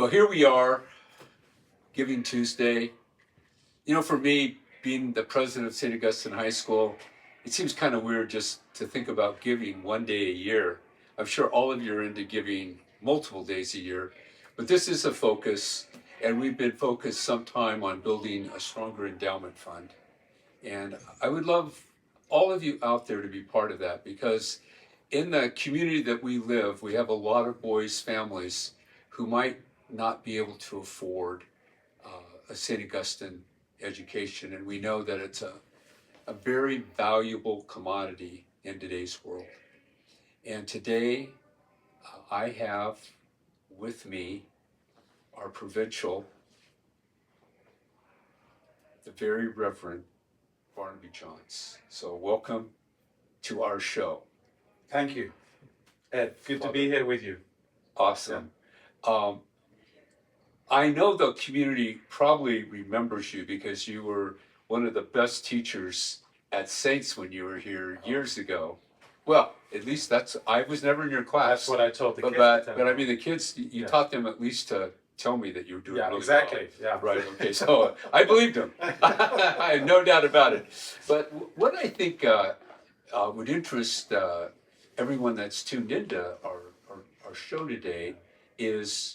Well, here we are, Giving Tuesday. You know, for me, being the president of St. Augustine High School, it seems kind of weird just to think about giving one day a year. I'm sure all of you are into giving multiple days a year, but this is a focus, and we've been focused some time on building a stronger endowment fund. And I would love all of you out there to be part of that, because in the community that we live, we have a lot of boys' families who might not be able to afford a St. Augustine education. And we know that it's a very valuable commodity in today's world. And today, I have with me our provincial, the very Reverend Barney Johns. So welcome to our show. Thank you, Ed. Good to be here with you. Awesome. I know the community probably remembers you because you were one of the best teachers at Saints when you were here years ago. Well, at least I was never in your class. That's what I told the kids. But I mean, the kids, you taught them at least to tell me that you were doing really exactly. well. Yeah, right. Okay, so I believed him. I have no doubt about it. But what I think would interest everyone that's tuned into our show today is,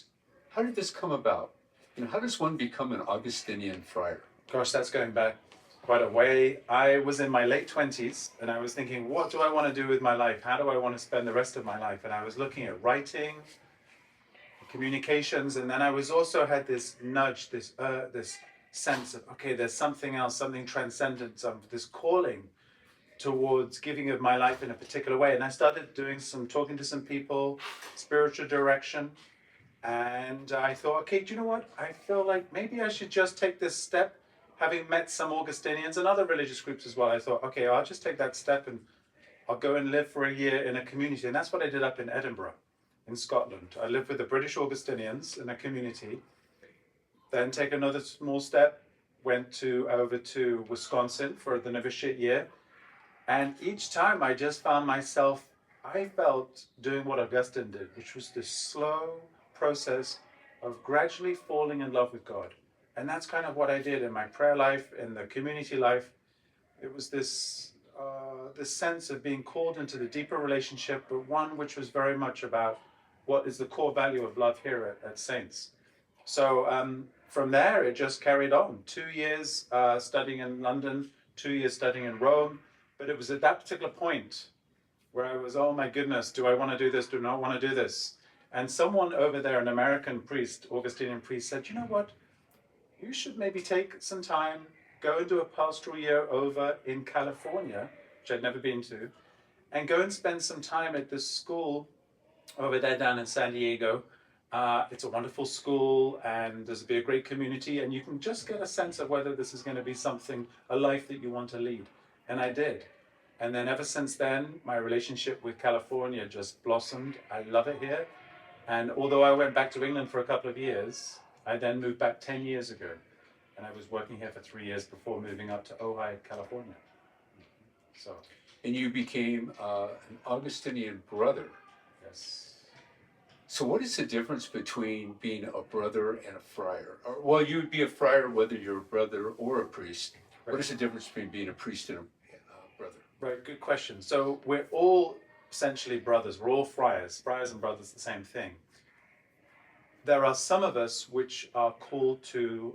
how did this come about? You know, how does one become an Augustinian friar? Gosh, that's going back quite a way. I was in my late 20s and I was thinking, what do I want to do with my life? How do I want to spend the rest of my life? And I was looking at writing, communications, and then I was also had this nudge, this sense of, okay, there's something else, something transcendent, this calling towards giving of my life in a particular way. And I started talking to some people, spiritual direction. And I thought, okay, do you know what? I feel like maybe I should just take this step. Having met some Augustinians and other religious groups as well, I thought, okay, I'll just take that step and I'll go and live for a year in a community. And that's what I did up in Edinburgh, in Scotland. I lived with the British Augustinians in a community. Then take another small step, went over to Wisconsin for the novitiate year. And each time I just found myself, I felt doing what Augustine did, which was this slow process of gradually falling in love with God. And that's kind of what I did in my prayer life, in the community life. It was this sense of being called into the deeper relationship, but one which was very much about what is the core value of love here at Saints. So from there, it just carried on. 2 years studying in London, 2 years studying in Rome. But it was at that particular point where I was, oh my goodness, do I want to do this? Do I not want to do this? And someone over there, an American priest, Augustinian priest, said, you know what? You should maybe take some time, go and do a pastoral year over in California, which I'd never been to, and go and spend some time at this school over there down in San Diego. It's a wonderful school, and there's be a great community, and you can just get a sense of whether this is going to be a life that you want to lead. And I did. And then ever since then, my relationship with California just blossomed. I love it here. And although I went back to England for a couple of years, I then moved back 10 years ago. And I was working here for 3 years before moving up to Ojai, California. So. And you became an Augustinian brother. Yes. So what is the difference between being a brother and a friar? Well, you would be a friar whether you're a brother or a priest. Right. What is the difference between being a priest and a brother? Right, good question. So we're all essentially brothers. We're all friars. Friars and brothers, the same thing. There are some of us which are called to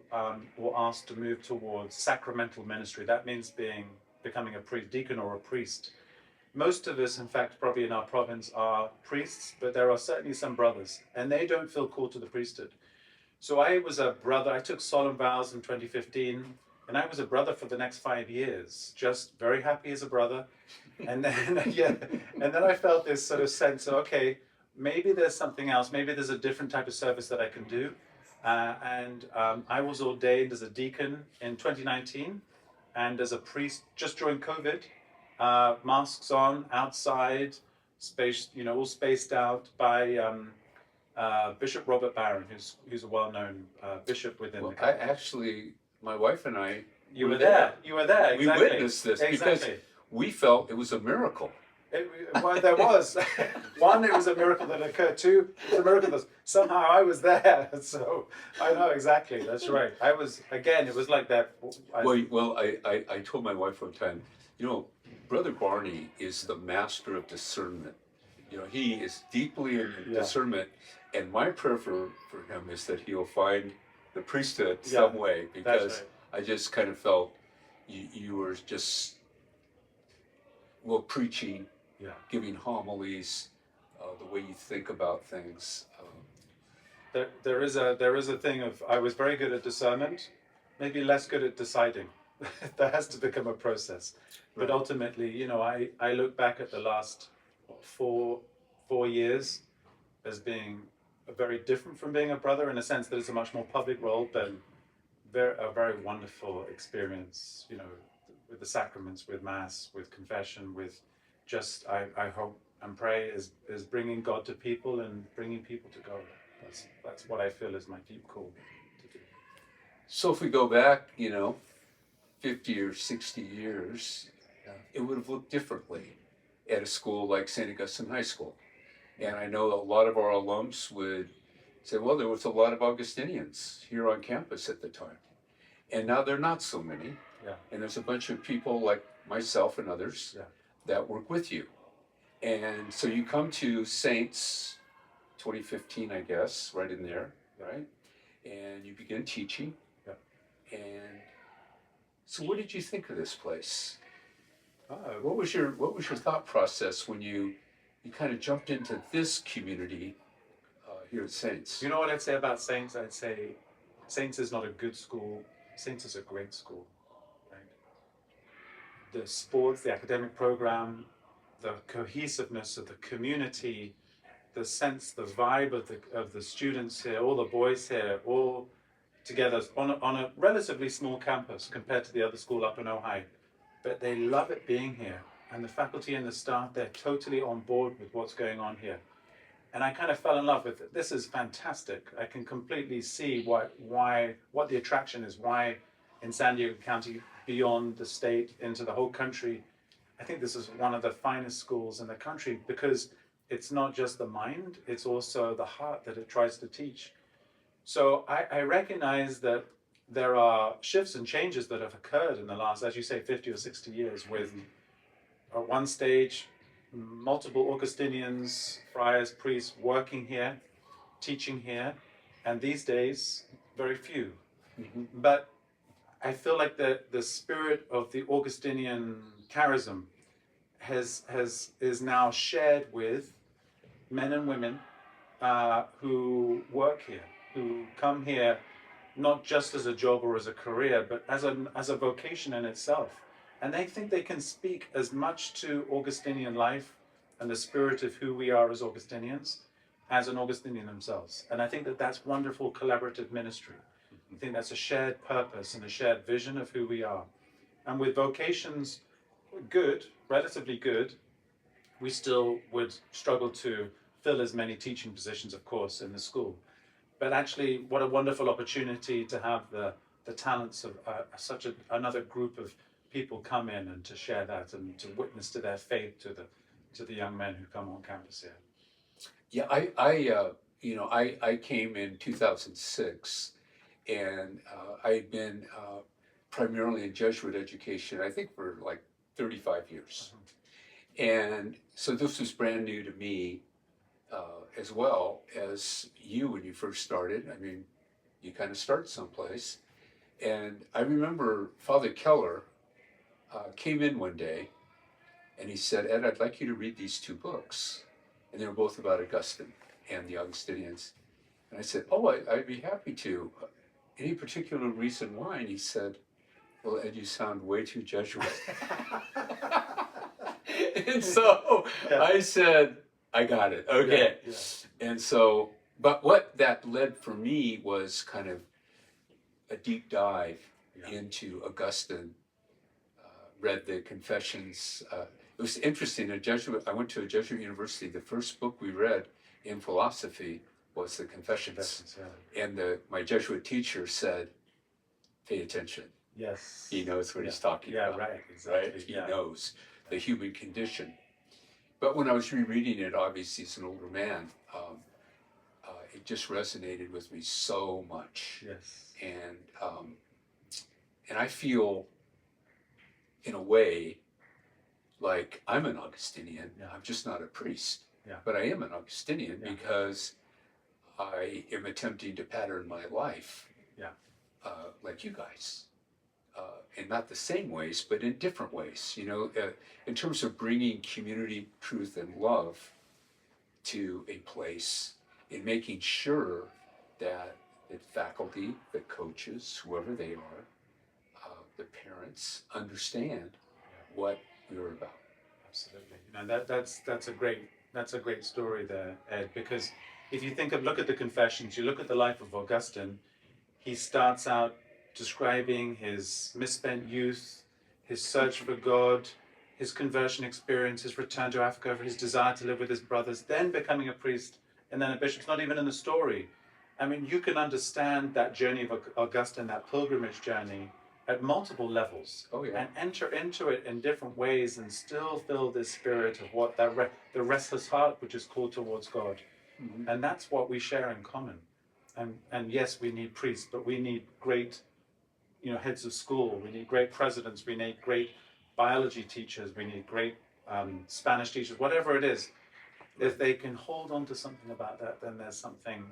or asked to move towards sacramental ministry. That means becoming a priest, deacon or a priest. Most of us, in fact, probably in our province are priests, but there are certainly some brothers, and they don't feel called to the priesthood. So I was a brother. I took solemn vows in 2015, and I was a brother for the next 5 years, just very happy as a brother. And then, and then I felt this sort of sense of, okay, maybe there's something else. Maybe there's a different type of service that I can do. And I was ordained as a deacon in 2019 and as a priest just during COVID, masks on, outside, spaced, all spaced out by Bishop Robert Barron, who's a well-known bishop within the country. My wife and I You were there, exactly. We witnessed this because we felt it was a miracle. Well, there was. One, it was a miracle that occurred. Two, it was a miracle that somehow I was there. So I know exactly. That's right. I was, again, it was like that. I told my wife one time, you know, Brother Barney is the master of discernment. You know, he is deeply in Yeah. discernment, and my prayer for him is that he'll find the priesthood Yeah, some way, because right. I just kind of felt you were just, well, preaching, Yeah. giving homilies, the way you think about things. There is a thing of I was very good at discernment, maybe less good at deciding. That has to become a process. But Right. ultimately, you know, I look back at the last what, four years as being very different from being a brother in a sense that it's a much more public role, but a very wonderful experience, you know, with the sacraments, with Mass, with confession, with just, I hope and pray is bringing God to people and bringing people to God. That's what I feel is my deep call to do. So if we go back, you know, 50 or 60 years, it would have looked differently at a school like St. Augustine High School. And I know a lot of our alums would say, well, there was a lot of Augustinians here on campus at the time. And now there are not so many. Yeah. And there's a bunch of people like myself and others Yeah. that work with you. And so you come to Saints 2015, I guess, right in there, right? And you begin teaching. Yeah. And so what did you think of this place? Oh, What was your thought process when you kind of jumped into this community here at Saints? you know what I'd say about Saints? I'd say Saints is not a good school. Saints is a great school. Right? The sports, the academic program, the cohesiveness of the community, the sense, the vibe of the students here, all the boys here, all together on a relatively small campus compared to the other school up in Ojai. But they love it being here. And the faculty and the staff, they're totally on board with what's going on here. And I kind of fell in love with it. This is fantastic. I can completely see what the attraction is, why in San Diego County, beyond the state, into the whole country, I think this is one of the finest schools in the country because it's not just the mind, it's also the heart that it tries to teach. So I recognize that there are shifts and changes that have occurred in the last, as you say, 50 or 60 years with, at one stage, multiple Augustinians, friars, priests working here, teaching here, and these days, very few. Mm-hmm. But I feel like the spirit of the Augustinian charism is now shared with men and women who work here, who come here not just as a job or as a career, but as a vocation in itself. And they think they can speak as much to Augustinian life and the spirit of who we are as Augustinians as an Augustinian themselves. And I think that that's wonderful collaborative ministry. I think that's a shared purpose and a shared vision of who we are. And with vocations good, relatively good, we still would struggle to fill as many teaching positions, of course, in the school. But actually, what a wonderful opportunity to have the talents of another group of people come in and to share that and to witness to their faith to the young men who come on campus here. Yeah, I came in 2006, and I had been primarily in Jesuit education, I think for like 35 years. And so this was brand new to me as well as you when you first started. I mean, you kind of start someplace. And I remember Father Keller came in one day and he said, Ed, I'd like you to read these two books. And they were both about Augustine and the Augustinians. And I said, oh, I'd be happy to. Any particular reason why? And he said, well, Ed, you sound way too Jesuit. And so Yeah. I said, I got it. Okay. Yeah. And so, but what that led for me was kind of a deep dive into Augustine, read the Confessions. It was interesting. I went to a Jesuit university. The first book we read in philosophy was the Confessions. And my Jesuit teacher said, pay attention. Yes. He knows what he's talking about. Yeah, right, exactly. Right? He knows the human condition. But when I was rereading it, obviously as an older man, it just resonated with me so much. Yes. And I feel, in a way, like I'm an Augustinian. Yeah. I'm just not a priest. Yeah. But I am an Augustinian Yeah. because I am attempting to pattern my life, Yeah. like you guys, in not the same ways, but in different ways. In terms of bringing community, truth, and love to a place, in making sure that the faculty, the coaches, whoever they are, the parents understand what we're about. Absolutely. That's a great story there, Ed, because if you look at the Confessions, you look at the life of Augustine, he starts out describing his misspent youth, his search for God, his conversion experience, his return to Africa, his desire to live with his brothers, then becoming a priest, and then a bishop. It's not even in the story. I mean, you can understand that journey of Augustine, that pilgrimage journey, at multiple levels. Oh, yeah. And enter into it in different ways and still feel this spirit of what the restless heart which is called towards God. Mm-hmm. And that's what we share in common. And yes, we need priests, but we need great, heads of school. We need great presidents. We need great biology teachers. We need great Spanish teachers. Whatever it is, if they can hold on to something about that, then there's something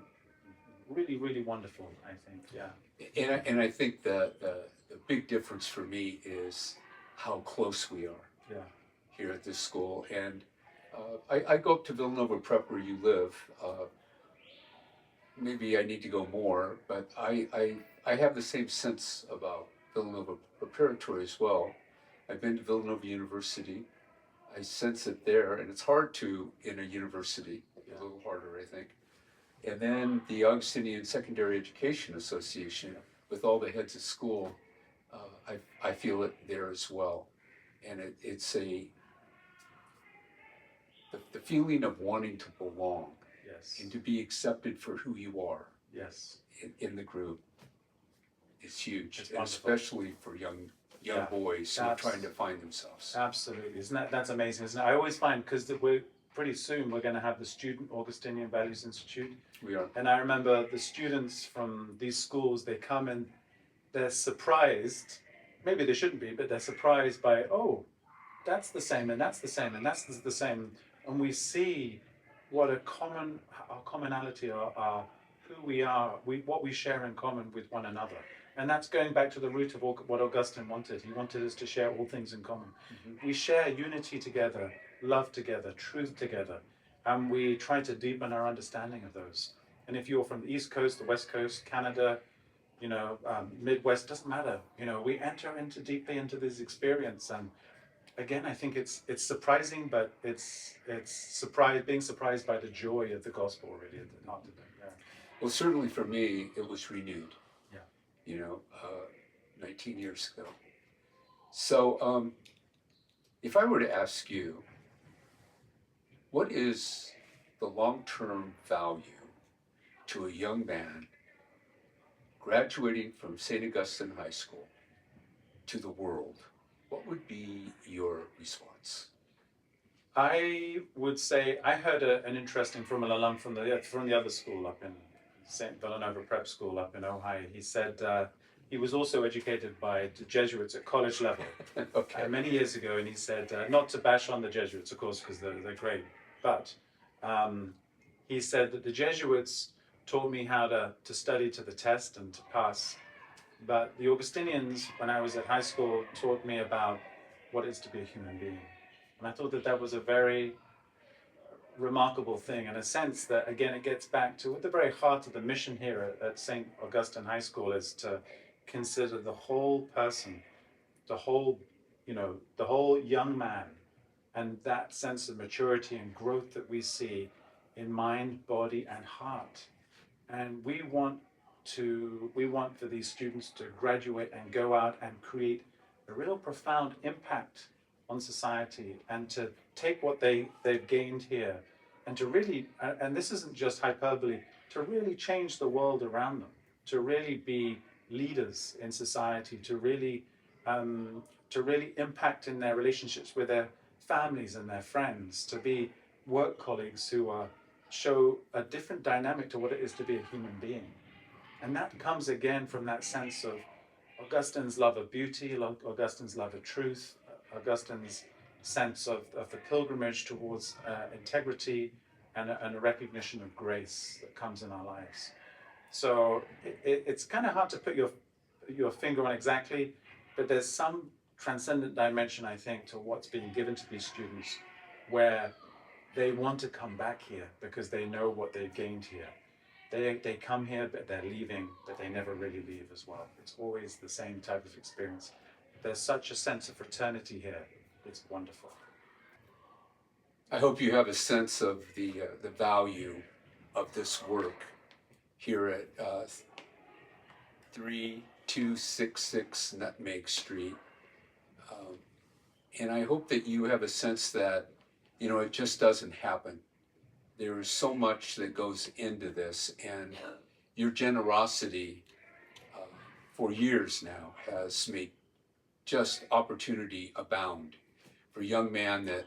really, really wonderful. I think, yeah. And I think the big difference for me is how close we are. Yeah. Here at this school, and I go up to Villanova Prep where you live. Maybe I need to go more, but I have the same sense about Villanova Preparatory as well. I've been to Villanova University. I sense it there, and it's hard to in a university, a little harder, I think. And then the Augustinian Secondary Education Association, with all the heads of school, I feel it there as well. And it's the feeling of wanting to belong. Yes. And to be accepted for who you are. Yes. In the group is huge, It's and wonderful. especially for young boys who are trying to find themselves. Absolutely, that's amazing, isn't it? I always find, because we're pretty soon we're going to have the Student Augustinian Values Institute. We are. And I remember the students from these schools, they come and they're surprised. Maybe they shouldn't be, but they're surprised by, oh, that's the same, and that's the same, and that's the same, and we see what our commonality, our who we are, what we share in common with one another. And that's going back to the root of what Augustine wanted. He wanted us to share all things in common. Mm-hmm. We share unity together, love together, truth together, and we try to deepen our understanding of those. And if you're from the East Coast, the West Coast, Canada, Midwest, doesn't matter. We enter deeply into this experience. And again, I think it's surprising, but it's being surprised by the joy of the gospel, really, at the heart of it. Yeah. Well, certainly for me, it was renewed. Yeah. 19 years ago. So, if I were to ask you, what is the long-term value to a young man graduating from St. Augustine High School to the world? What would be your response? I would say I heard an interesting from an alum from the other school up in St. Villanova Prep School up in Ohio. He said he was also educated by the Jesuits at college level. Okay. Many years ago, and he said, not to bash on the Jesuits, of course, because they're great, but he said that the Jesuits taught me how to study to the test and to pass. But the Augustinians, when I was at high school, taught me about what it is to be a human being. And I thought that was a very remarkable thing, in a sense that, again, it gets back to at the very heart of the mission here at St. Augustine High School is to consider the whole person, the whole young man, and that sense of maturity and growth that we see in mind, body, and heart. And we want for these students to graduate and go out and create a real profound impact on society, and to take what they've gained here and to really, and this isn't just hyperbole, to really change the world around them, to really be leaders in society, to really impact in their relationships with their families and their friends, to be work colleagues who show a different dynamic to what it is to be a human being. And that comes again from that sense of Augustine's love of beauty, Augustine's love of truth, Augustine's sense of the pilgrimage towards integrity and a recognition of grace that comes in our lives. So it's kind of hard to put your finger on exactly, but there's some transcendent dimension, I think, to what's being given to these students where they want to come back here because they know what they've gained here. They come here, but they're leaving, but they never really leave as well. It's always the same type of experience. There's such a sense of fraternity here. It's wonderful. I hope you have a sense of the value of this work here at 3266 Nutmeg Street. And I hope that you have a sense that, you know, it just doesn't happen. There is so much that goes into this, and your generosity for years now has made just opportunity abound for young men that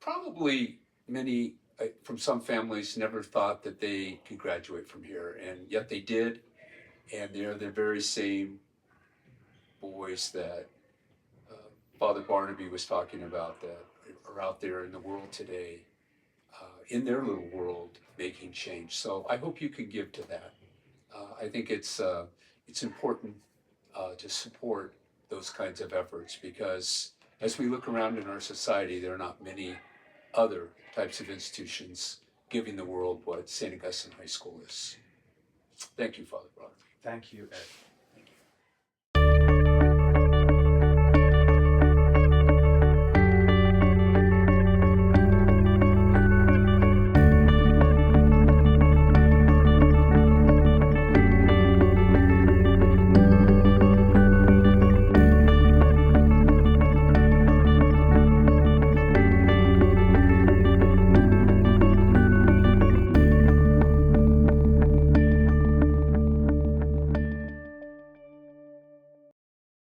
probably many from some families never thought that they could graduate from here, and yet they did. And they're the very same boys that Father Barnaby was talking about that are out there in the world today, in their little world, making change. So I hope you can give to that. I think it's important to support those kinds of efforts, because as we look around in our society, there are not many other types of institutions giving the world what St. Augustine High School is. Thank you, Father Barnaby. Thank you, Ed.